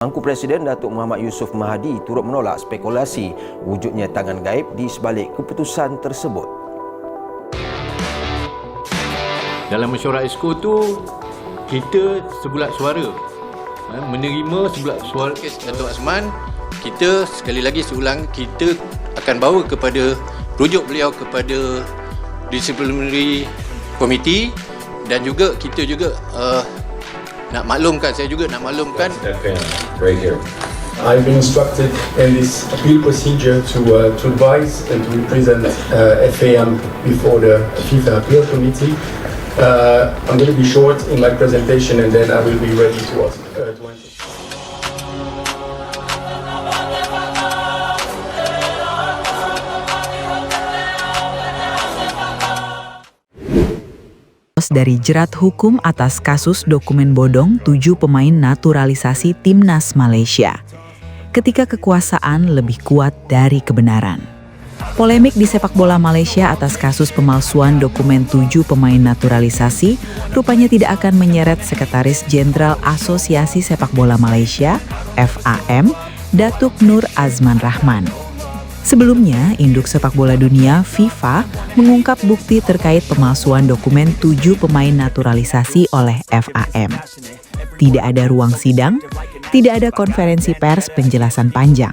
Mangku Presiden Datuk Muhammad Yusof Mahathir turut menolak spekulasi wujudnya tangan gaib di sebalik keputusan tersebut. Dalam mesyuarat Exco tu, kita sebulat suara, menerima sebulat suara Datuk Azman. Kita sekali lagi seulang, kita akan bawa kepada rujuk beliau kepada Disciplinary Committee, dan juga kita juga nak maklumkan, saya juga nak maklumkan. Right here. I've been instructed in this appeal procedure to advise and to represent FAM before the FIFA Appeal Committee. I'm going to be short in my presentation, and then I will be ready to answer. Dari jerat hukum atas kasus dokumen bodong 7 pemain naturalisasi Timnas Malaysia. Ketika kekuasaan lebih kuat dari kebenaran. Polemik di sepak bola Malaysia atas kasus pemalsuan dokumen 7 pemain naturalisasi rupanya tidak akan menyeret Sekretaris Jenderal Asosiasi Sepak Bola Malaysia, FAM, Datuk Nur Azman Rahman. Sebelumnya, Induk Sepak Bola Dunia FIFA mengungkap bukti terkait pemalsuan dokumen 7 pemain naturalisasi oleh FAM. Tidak ada ruang sidang, tidak ada konferensi pers penjelasan panjang.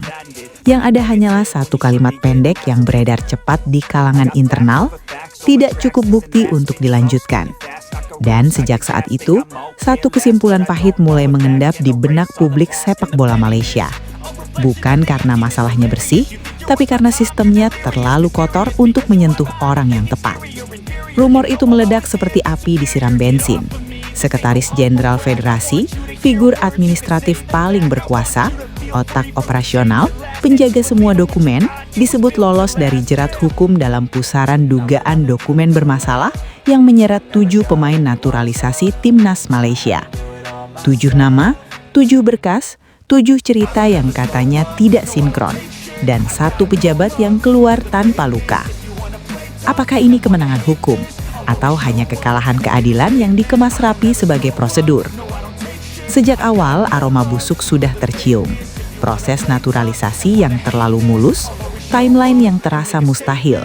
Yang ada hanyalah satu kalimat pendek yang beredar cepat di kalangan internal, tidak cukup bukti untuk dilanjutkan. Dan sejak saat itu, satu kesimpulan pahit mulai mengendap di benak publik sepak bola Malaysia. Bukan karena masalahnya bersih, tapi karena sistemnya terlalu kotor untuk menyentuh orang yang tepat. Rumor itu meledak seperti api disiram bensin. Sekretaris Jenderal Federasi, figur administratif paling berkuasa, otak operasional, penjaga semua dokumen, disebut lolos dari jerat hukum dalam pusaran dugaan dokumen bermasalah yang menyeret 7 pemain naturalisasi Timnas Malaysia. 7 nama, 7 berkas, 7 cerita yang katanya tidak sinkron, dan 1 pejabat yang keluar tanpa luka. Apakah ini kemenangan hukum, atau hanya kekalahan keadilan yang dikemas rapi sebagai prosedur? Sejak awal, aroma busuk sudah tercium. Proses naturalisasi yang terlalu mulus, timeline yang terasa mustahil,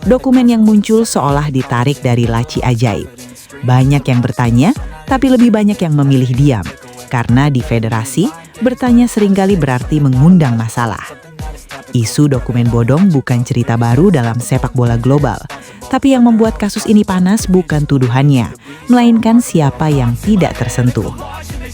dokumen yang muncul seolah ditarik dari laci ajaib. Banyak yang bertanya, tapi lebih banyak yang memilih diam, karena di federasi, bertanya seringkali berarti mengundang masalah. Isu dokumen bodong bukan cerita baru dalam sepak bola global, tapi yang membuat kasus ini panas bukan tuduhannya, melainkan siapa yang tidak tersentuh.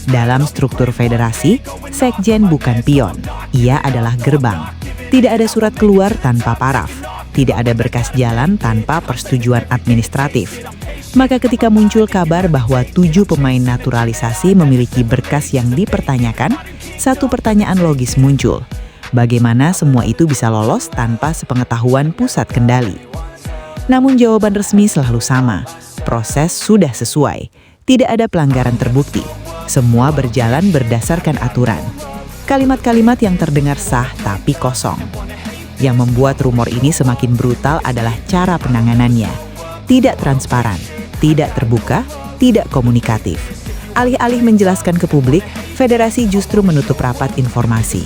Dalam struktur federasi, sekjen bukan pion, ia adalah gerbang. Tidak ada surat keluar tanpa paraf, tidak ada berkas jalan tanpa persetujuan administratif. Maka ketika muncul kabar bahwa 7 pemain naturalisasi memiliki berkas yang dipertanyakan, satu pertanyaan logis muncul. Bagaimana semua itu bisa lolos tanpa sepengetahuan pusat kendali? Namun jawaban resmi selalu sama, proses sudah sesuai, tidak ada pelanggaran terbukti. Semua berjalan berdasarkan aturan. Kalimat-kalimat yang terdengar sah tapi kosong. Yang membuat rumor ini semakin brutal adalah cara penanganannya. Tidak transparan, tidak terbuka, tidak komunikatif. Alih-alih menjelaskan ke publik, federasi justru menutup rapat informasi.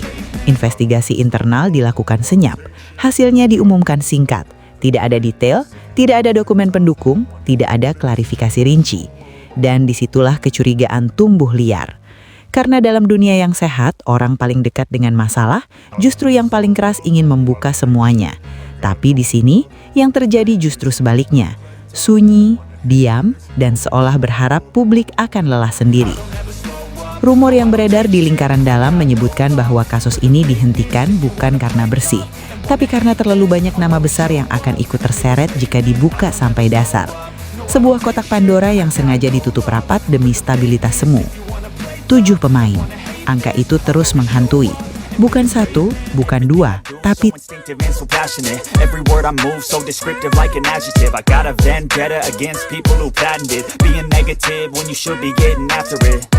Investigasi internal dilakukan senyap, hasilnya diumumkan singkat. Tidak ada detail, tidak ada dokumen pendukung, tidak ada klarifikasi rinci. Dan disitulah kecurigaan tumbuh liar. Karena dalam dunia yang sehat, orang paling dekat dengan masalah justru yang paling keras ingin membuka semuanya. Tapi di sini, yang terjadi justru sebaliknya. Sunyi, diam, dan seolah berharap publik akan lelah sendiri. Rumor yang beredar di lingkaran dalam menyebutkan bahwa kasus ini dihentikan bukan karena bersih, tapi karena terlalu banyak nama besar yang akan ikut terseret jika dibuka sampai dasar. Sebuah kotak Pandora yang sengaja ditutup rapat demi stabilitas semu. 7 pemain, angka itu terus menghantui. Bukan 1, bukan 2, tapi every word I move so descriptive like an adjective. I got a vendetta against people who patented being negative when you should be getting after it.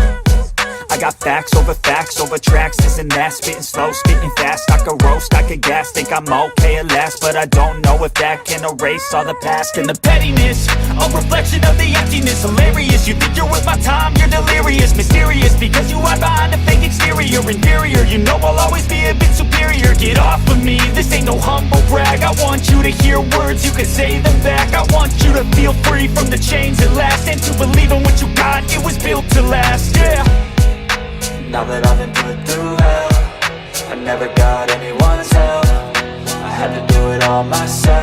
I got facts over tracks, this and that. Spitting slow, spitting fast. I could roast, I could gas. Think I'm okay at last, but I don't know if that can erase all the past. And the pettiness, a reflection of the emptiness. Hilarious, you think you're worth my time, you're delirious. Mysterious, because you hide behind a fake exterior. Inferior, you know I'll always be a bit superior. Get off of me, this ain't no humble brag. I want you to hear words, you can say them back. I want you to feel free from the chains that last, and to believe in what you got, it was built to last, yeah. Now that I've been put through hell, I never got anyone's help. I had to do it all myself.